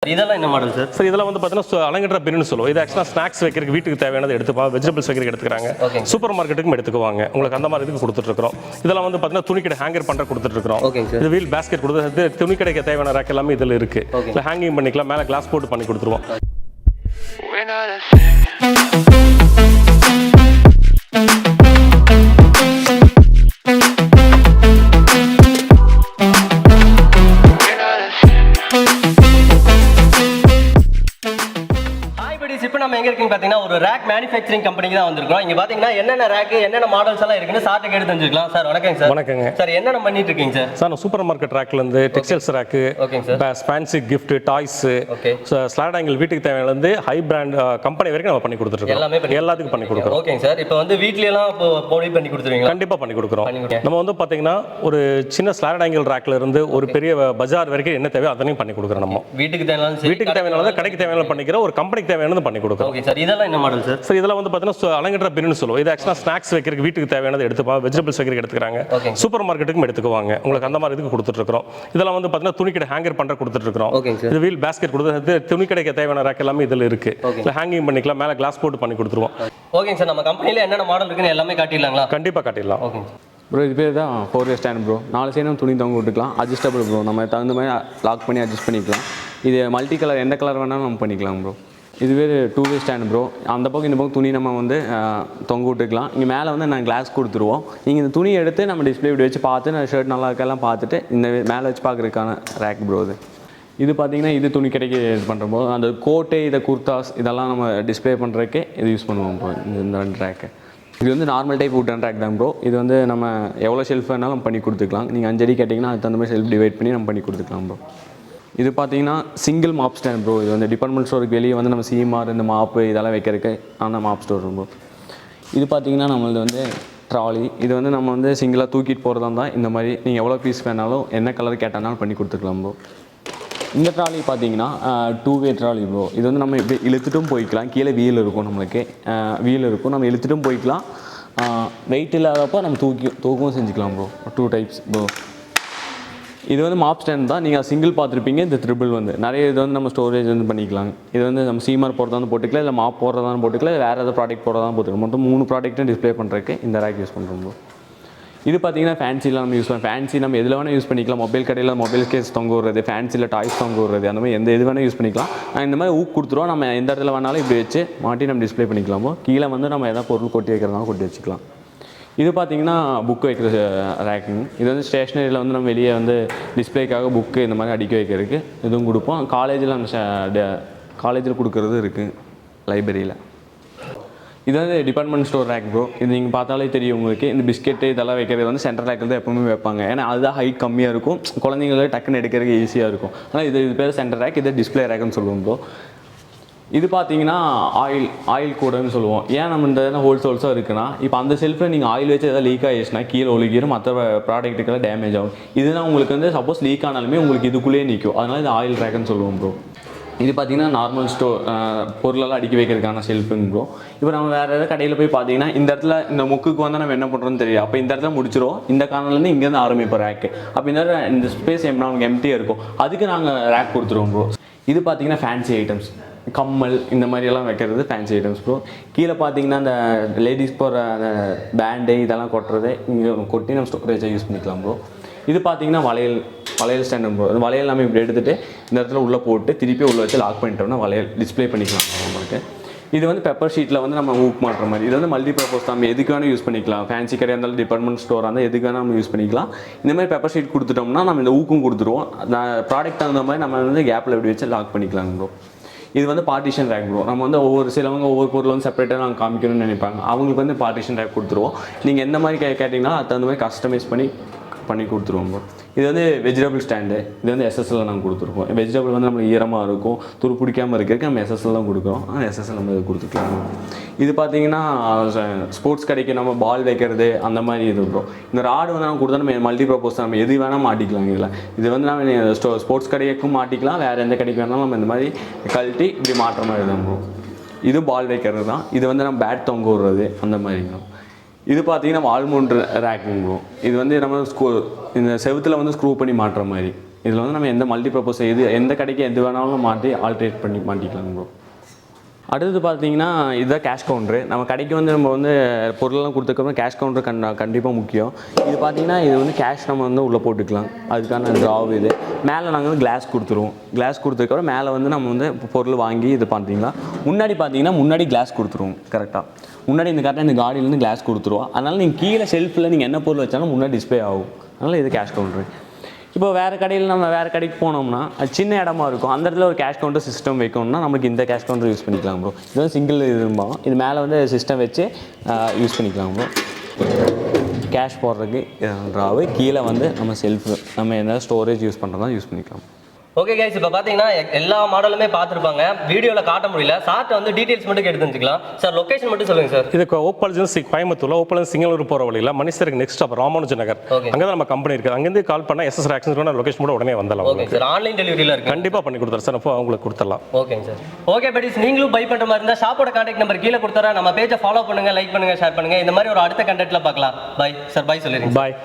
இதெல்லாம் என்ன model sir? Sir இதெல்லாம் வந்து பார்த்தீங்கன்னா அலங்கட்ற பின்னு சொல்லுவோம். இது ஆக்சுவலாக ஸ்நாக்ஸ் வைக்கிறதுக்கு வீட்டுக்கு தேவையானது எடுத்துப்பாங்க, வெஜிடபிள்ஸ் வைக்கிறதுக்கு எடுத்துக்கிறாங்க, சூப்பர் மார்க்கெட்டுக்கும் எடுத்துக்குவாங்க. உங்களுக்கு அந்த மாதிரி இதுக்கு கொடுத்துட்ருக்கோம். இதெல்லாம் வந்து பார்த்தீங்கன்னா துணிக்கடை ஹேங்கர் பண்ணுற கொடுத்துட்ருக்கோம். இது வீல் பேஸ்கெட் கொடுத்து துணிக்கடைக்கு தேவையான ரேக் எல்லாமே இதில் இருக்குது. இல்லை ஹேங்கிங் பண்ணிக்கலாம், மேலே கிளாஸ் போட்டு பண்ணி கொடுத்துருவோம். இப்போ நம்ம எங்க இருக்கீங்க பாத்தீங்கன்னா ஒரு ரேக் மேனுஃபேக்சரிங் கம்பெனிக்கு தான் வந்திருக்கோம். இங்க பாத்தீங்கன்னா என்னென்ன ரேக் என்னென்ன மாடல்ஸ் எல்லாம் இருக்குன்னு சார்ட் கேட்டு தெரிஞ்சுக்கலாம். சார் வணக்கம் சார். வணக்கங்க சார். என்னென்ன பண்ணிட்டு இருக்கீங்க சார்? சார் நான் சூப்பர் மார்க்கெட் ரேக்ல இருந்து textiles rack, fancy gift, toys, slot angle வீட்டுக்கு தேவையான இருந்து ஹை பிராண்ட் கம்பெனி வரைக்கும் நம்ம பண்ணி கொடுத்துட்டு இருக்கோம். எல்லாத்துக்கும் பண்ணி கொடுக்குறோம். ஓகேங்க சார். இப்போ வந்து வீட்ல எல்லாம் போடி பண்ணி கொடுத்துருவீங்க? கண்டிப்பா பண்ணி கொடுக்குறோம். நம்ம வந்து பாத்தீங்கன்னா ஒரு சின்ன ஸ்லாட் ஆங்கிள் ரேக்ல இருந்து ஒரு பெரிய பஜார் வரைக்கும் என்ன தேவையோ அதனையும் பண்ணி கொடுக்குறோம். நம்ம வீட்டுக்கு தேவையான கடைக்கு தேவையான பண்ணிக்கிறோம், ஒரு கம்பெனிக்கு தேவையானது பண்ணி கொடுக்குறோம். Okay sir. இதெல்லாம் என்ன மாடல் சார்? சார் இதெல்லாம் வந்து பார்த்தீங்கன்னா அலங்கட்ற பின்னு சொல்லுவோம். இது ஆக்சுவலாக ஸ்நாக்ஸ் வைக்கிறதுக்கு வீட்டுக்கு தேவையானது எடுத்துப்பாங்க, வெஜிடபிள்ஸ் வைக்கிறதுக்கு எடுத்துக்கிறாங்க, சூப்பர் மார்க்கெட்டுக்கும் எடுத்துக்குவாங்க. உங்களுக்கு அந்த மாதிரி இதுக்கு கொடுத்துட்ருக்கோம். இதெல்லாம் வந்து பார்த்தீங்கன்னா துணிக்கடை ஹேங்கர் பண்ணுற கொடுத்துட்ருக்கோம். இது வீல் பேஸ்கெட் கொடுத்து துணிக்கடைக்கு தேவையான ரேக் எல்லாமே இதில் இருக்குது. இல்லை ஹேங்கிங் பண்ணிக்கலாம், மேலே கிளாஸ் போட்டு பண்ணி கொடுத்துருவோம். ஓகேங்க சார். நம்ம கம்பெனியில் என்னென்ன மாடல் இருக்குன்னு எல்லாமே காட்டிடலாங்களா? கண்டிப்பாக காட்டிடலாம். ஓகே ப்ரோ, இது பேர் தான் 4-way ஸ்டாண்ட் ப்ரோ. 4 சைடும் துணி தொங்க விட்டுக்கலாம். அட்ஜஸ்டபிள் ப்ரோ, நம்ம தகுந்த மாதிரி லாக் பண்ணி அட்ஜஸ்ட் பண்ணிக்கலாம். இது மல்டி கலர், எந்த கலர் வேணாலும் நம்ம பண்ணிக்கலாம் ப்ரோ. இது பேர் 2-way ஸ்டாண்ட் ப்ரோ. அந்த பக்கம் இந்த பக்கம் துணி நம்ம வந்து தொங்க விட்டுக்கலாம். இங்கே மேலே வந்து நான் கிளாஸ் கொடுத்துருவோம். நீங்கள் இந்த துணி எடுத்து நம்ம டிஸ்பிளே இப்படி வச்சு பார்த்து நான் ஷர்ட் நல்லா இருக்கலாம் பார்த்துட்டு இந்த மேலே வச்சு பார்க்குறதுக்கான ரேக் ப்ரோ. இது பார்த்தீங்கன்னா இது துணி கிடைக்க இது பண்ணுறப்போ அந்த கோட்டை, இதை குர்தாஸ் இதெல்லாம் நம்ம டிஸ்பிளே பண்ணுறதுக்கே இது யூஸ் பண்ணுவோம் ப்ரோ. இந்த 2 ரேக்கு இது வந்து நார்மல் டைப் வுட்டன் ரேக் தான் ப்ரோ. இது வந்து நம்ம எவ்வளோ ஷெல்ஃப் வேணாலும் நம்ம பண்ணி கொடுத்துக்கலாம். நீங்கள் 5 அடி கேட்டிங்கன்னா அதுக்கு தகுந்த மாதிரி ஷெல்ஃப் டிவைட் பண்ணி நம்ம பண்ணி கொடுத்துக்கலாம் ப்ரோ. இது பார்த்தீங்கன்னா சிங்கிள் மாப் ஸ்டாண்ட் ப்ரோ. இது வந்து டிபார்ட்மெண்ட் ஸ்டோருக்கு வெளியே வந்து நம்ம சீமார் இந்த மாப்பு இதெல்லாம் வைக்கிறதுக்கு ஆனால் மாப் ஸ்டோர் ப்ரோ. இது பார்த்தீங்கன்னா நம்மளது வந்து ட்ராலி. இது வந்து நம்ம வந்து சிங்கிளாக தூக்கிட்டு போகிறதா இருந்தால் இந்த மாதிரி நீங்கள் எவ்வளோ பீஸ் வேணாலும் என்ன கலர் கேட்டாலும் பண்ணி கொடுத்துக்கலாம் ப்ரோ. இந்த ட்ராலி பார்த்தீங்கன்னா 2-way ட்ராலி ப்ரோ. இது வந்து நம்ம இப்படி இழுத்துட்டும் போய்க்கலாம். கீழே வீல் இருக்கும், நம்மளுக்கு வீல் இருக்கும், நம்ம இழுத்துட்டும் போய்க்கலாம். வெயிட் இல்லாதப்போ நம்ம தூக்கவும் செஞ்சுக்கலாம் ப்ரோ. 2 types bro. இது வந்து மாப் ஸ்டாண்ட் தான். நீங்கள் சிங்கிள் பார்த்துருப்பீங்க. இந்த ட்ரிபிள் வந்து நிறைய இது வந்து நம்ம ஸ்டோரேஜ் வந்து பண்ணிக்கலாம். இது வந்து நம்ம சீமார் போடுறதா போட்டுக்கலாம், இல்லை மாப் போடுறதா போட்டுக்கலாம், இல்லை வேறு ஏதாவது ப்ராடக்ட் போடுறதா போட்டுக்கலாம். மொத்தம் 3 ப்ராடக்ட்டும் டிஸ்பிளே பண்ணுறதுக்கு இந்த ரேக் யூஸ் பண்ணுறோம் ப்ரோ. இது பார்த்தீங்கன்னா ஃபேன்சியில் நம்ம யூஸ் பண்ணலாம். ஃபேன்சி நம்ம எதில் வேணால் யூஸ் பண்ணிக்கலாம். மொபைல் கடையில் மொபைல் கேஸ் தொங்க விடுறது, ஃபேன்சியில் டாய்ஸ் தொங்க விடுறது, அந்த மாதிரி எது வேணால் யூஸ் பண்ணிக்கலாம். இந்த மாதிரி ஊக்கு கொடுத்துருவோம். நம்ம எந்த இடத்துல வேணாலும் இப்படி வச்சு மாட்டி நம்ம டிஸ்பிளே பண்ணிக்கலாமோ. கீழே வந்து நம்ம எதாவது பொருள் கொட்டி வைக்கிறதாலும் கொட்டி வச்சுக்கலாம். இது பார்த்தீங்கன்னா புக்கு வைக்கிற ரேக்கிங். இது வந்து ஸ்டேஷ்னரியில் வந்து நம்ம வெளியே வந்து டிஸ்பிளேக்காக புக்கு இந்த மாதிரி அடிக்க வைக்கிறதுக்கு இதுவும் கொடுப்போம். காலேஜில் நம்ம காலேஜில் கொடுக்குறது இருக்குது லைப்ரரியில். இது வந்து டிபார்ட்மெண்ட் ஸ்டோர் ரேக் ப்ரோ. இது நீங்கள் பார்த்தாலே தெரியும் உங்களுக்கு. இந்த பிஸ்கெட்டு இதெல்லாம் வைக்கிறது வந்து சென்டர் ரேக்கில் தான் எப்பவுமே வைப்பாங்க. ஏன்னா அதுதான் ஹைட் கம்மியாக இருக்கும், குழந்தைங்களுக்கு டக்குன்னு எடுக்கிறதுக்கு ஈஸியாக இருக்கும். ஆனால் இது பேர் சென்டர் ரேக், இது டிஸ்பிளே ரேக்குன்னு சொல்லுவோம் ப்ரோ. இது பார்த்தீங்கன்னா ஆயில் கூடன்னு சொல்லுவோம். ஏன் நம்ம இந்த ஹோல்ஸாக இருக்குன்னா, இப்போ அந்த செல்ஃபில் நீங்கள் ஆயில் வச்சு எதாவது லீக் ஆகிடுச்சுன்னா கீழே ஒழுகிடும், மற்ற ப்ராடக்ட்டுக்கெல்லாம் டேமேஜ் ஆகும். இதுனா உங்களுக்கு வந்து சப்போஸ் லீக் ஆனாலுமே உங்களுக்கு இதுக்குள்ளேயே நிற்கும். அதனால் இது ஆயில் ரேக்குன்னு சொல்லுவோம் ப்ரோ. இது பார்த்தீங்கன்னா நார்மல் பொருளெல்லாம் அடுக்கி வைக்கிறதுக்கான ஷெல்ஃபுங்க ப்ரோ. இப்போ நம்ம வேறு ஏதாவது கடையில் போய் பார்த்தீங்கன்னா இந்த இடத்துல இந்த முக்குக்கு வந்து நம்ம என்ன பண்ணுறோன்னு தெரியும். அப்போ இந்த இடத்துல முடிச்சிடும். இந்த கார்னர்லேருந்து இங்கேருந்து ஆரம்பிப்போம் ரேக்கு. அப்போ இந்த ஸ்பேஸ் நமக்கு எம்டியாக இருக்கும். அதுக்கு நாங்கள் ரேக் கொடுத்துருவோம் ப்ரோ. இது பார்த்தீங்கன்னா ஃபேன்சி ஐட்டம்ஸ், கம்மல் இந்த மாதிரியெல்லாம் வைக்கிறது ஃபேன்சி ஐட்டம்ஸ் ப்ரோ. கீழே பார்த்தீங்கன்னா அந்த லேடிஸ் போகிற அந்த பேண்டு இதெல்லாம் கொட்டுறது இங்கே கொட்டி நம்ம ஸ்டோரேஜாக யூஸ் பண்ணிக்கலாம் ப்ரோ. இது பார்த்தீங்கன்னா வளையல் ஸ்டாண்ட் ப்ரோ. அந்த வளையல் நம்ம இப்படி எடுத்துகிட்டு இந்த இடத்துல உள்ளே போட்டு திருப்பி உள்ளே வச்சு லாக் பண்ணிட்டோம்னா வளையல் டிஸ்பிளே பண்ணிக்கலாம் நம்மளுக்கு. இது வந்து பெப்பர் ஷீட்டில் வந்து நம்ம ஊக் மாட்டுற மாதிரி. இது வந்து மல்டி பர்பஸ் நம்ம எதுக்கு வேணால் யூஸ் பண்ணிக்கலாம். ஃபேன்சி கடையாக இருந்தாலும் டிபார்ட்மெண்ட் ஸ்டோராக இருந்தால் எதுக்கு வேணால் நம்ம யூஸ் பண்ணிக்கலாம். இந்த மாதிரி பெப்பர் ஷீட் கொடுத்துட்டோம்னா நம்ம இந்த ஊக்கும் கொடுத்துருவோம். ப்ராடக்ட் தகுந்த மாதிரி நம்ம வந்து கேப்பில் இப்படி வச்சு லாக் பண்ணிக்கலாம் ப்ரோ. இது வந்து பார்ட்டிஷன் ரேக் ப்ரோ. நம்ம வந்து சிலவங்க ஒவ்வொரு பொருள் வந்து செப்பரேட்டாக நாங்கள் காமிக்கணும்னு நினைப்பாங்க. அவங்களுக்கு வந்து பார்ட்டிஷன் ரேக் கொடுத்துருவோம். நீங்கள் எந்த மாதிரி கேட்டிங்கன்னா அது தகுந்த மாதிரி கஸ்டமைஸ் பண்ணி கொடுத்துருவோம் ப்ரோ. இது வந்து வெஜிடபிள் ஸ்டாண்டு. இது வந்து எஸ்எஸ்எல் நாங்கள் கொடுத்துருக்கோம். வெஜிடபிள் வந்து நம்மளுக்கு ஈரமாக இருக்கும், துரு பிடிக்காமல் இருக்கிறதுக்கு நம்ம எஸ்எஸ்எல் தான் கொடுக்குறோம். எஸ்எஸ்எல் நம்ம இது கொடுத்துக்கலாம். இது பார்த்தீங்கன்னா ஸ்போர்ட்ஸ் கடைக்கு நம்ம பால் வைக்கிறது அந்த மாதிரி இது ப்ரோ. இந்த ராடு வந்து நம்ம கொடுத்தா நம்ம மல்டி பர்பஸ் நம்ம எது வேணால் மாட்டிக்கலாம். இதில் இது வந்து நம்ம ஸ்போர்ட்ஸ் கடைக்கும் மாட்டிக்கலாம், வேறு எந்த கடைக்கு வேணாலும் நம்ம இந்த மாதிரி கழட்டி இப்படி மாட்டுற மாதிரி தான் ப்ரோ. இது பால் வைக்கிறது தான். இது வந்து நம்ம பேட் தொங்க விடுறது அந்த மாதிரி தான். இது பார்த்தீங்கன்னா வால்மவுண்ட் ரேக்கிங் ப்ரோ. இது வந்து நம்ம இந்த செவுத்தில் வந்து ஸ்க்ரூ பண்ணி மாட்டுற மாதிரி. இதில் வந்து நம்ம எந்த மல்டி பர்பஸ் எந்த கடைக்கு எது வேணாலும் மாற்றி ஆல்ட்ரேட் பண்ணி மாட்டிக்கலாம் ப்ரோ. அடுத்து பார்த்தீங்கன்னா இதுதான் கேஷ் கவுண்டரு. நம்ம கடைக்கு வந்து நம்ம வந்து பொருளெல்லாம் கொடுத்ததுக்கப்புறம் கேஷ் கவுண்டர் கண்டிப்பாக முக்கியம். இது பார்த்தீங்கன்னா இது வந்து கேஷ் நம்ம வந்து உள்ளே போட்டுக்கலாம். அதுக்கான ட்ராவ் இது மேலே நாங்கள் வந்து கிளாஸ் கொடுத்துருவோம். கிளாஸ் கொடுத்ததுக்கப்புறம் மேலே வந்து நம்ம வந்து பொருள் வாங்கி இது பார்த்தீங்கன்னா முன்னாடி கிளாஸ் கொடுத்துருவோம். கரெக்டாக முன்னாடி இந்த காடியிலேருந்து கிளாஸ் கொடுத்துருவோம். அதனால் நீங்கள் கீழே ஷெல்ஃபில் நீங்கள் என்ன பொருள் வச்சாலும் முன்னாடி டிஸ்பிளே ஆகும். அதனால் இது கேஷ் கவுண்டரு. இப்போ நம்ம வேறு கடைக்கு போனோம்னா அது சின்ன இடமா இருக்கும். அந்த இடத்துல ஒரு கேஷ் கவுண்டர் சிஸ்டம் வைக்கணும்னா நமக்கு இந்த கேஷ் கவுண்டர் யூஸ் பண்ணிக்கலாம் ப்ரோ. இது வந்து சிங்கிள் இதுமா இது மேலே வந்து சிஸ்டம் வச்சு யூஸ் பண்ணிக்கலாம் ப்ரோ. கேஷ் போடுறதுக்கு ட்ராவு கீழே வந்து நம்ம செல்ஃபு நம்ம என்ன ஸ்டோரேஜ் யூஸ் பண்ணுறதா யூஸ் பண்ணிக்கலாம். ஓகே கைஸ், இப்போ பார்த்தீங்கன்னா எல்லா மாடலுமே பார்த்துருப்பாங்க, வீடியோவில் காட்ட முடியல. சார்ட்ட வந்து டீட்டெயில்ஸ் மட்டும் எடுத்து தெரிஞ்சுக்கலாம். சார் லொகேஷன் மட்டும் சொல்லுங்கள் சார். இது ஓப்பல்ஜன் கோயம்புத்தூர் ஓப்பல் சிங்களூர் போகிற வழியில் மணிசருக்கு நெக்ஸ்ட் ஸ்டாப் ராமானுஜ நகர். அங்கே தான் நம்ம கம்பெனி இருக்குது. அங்கேருந்து கால் பண்ணால் எஸ்எஸ் ஆக்ஷன் லொகேஷன் கூட உடனே வந்துடலாம். ஓகே சார், ஆன்லைன் டெலிவரியில் இருக்குது. கண்டிப்பாக பண்ணி கொடுத்துறேன் சார். அப்போ அவங்களுக்கு கொடுத்துடலாம். ஓகேங்க சார். ஓகே படிஸ், நீங்களும் பை பண்ணுற மாதிரி இருந்தால் ஷாப்போட கான்டாக்ட் நம்பர் கீழே கொடுத்துறேன். நம்ம பேஜை ஃபாலோ பண்ணுங்கள், லைக் பண்ணுங்கள், ஷேர் பண்ணுங்கள். இந்த மாதிரி ஒரு அடுத்த கண்டென்ட்டில் பார்க்கலாம். பை சார், பை சொல்லிடுங்க. பாய்.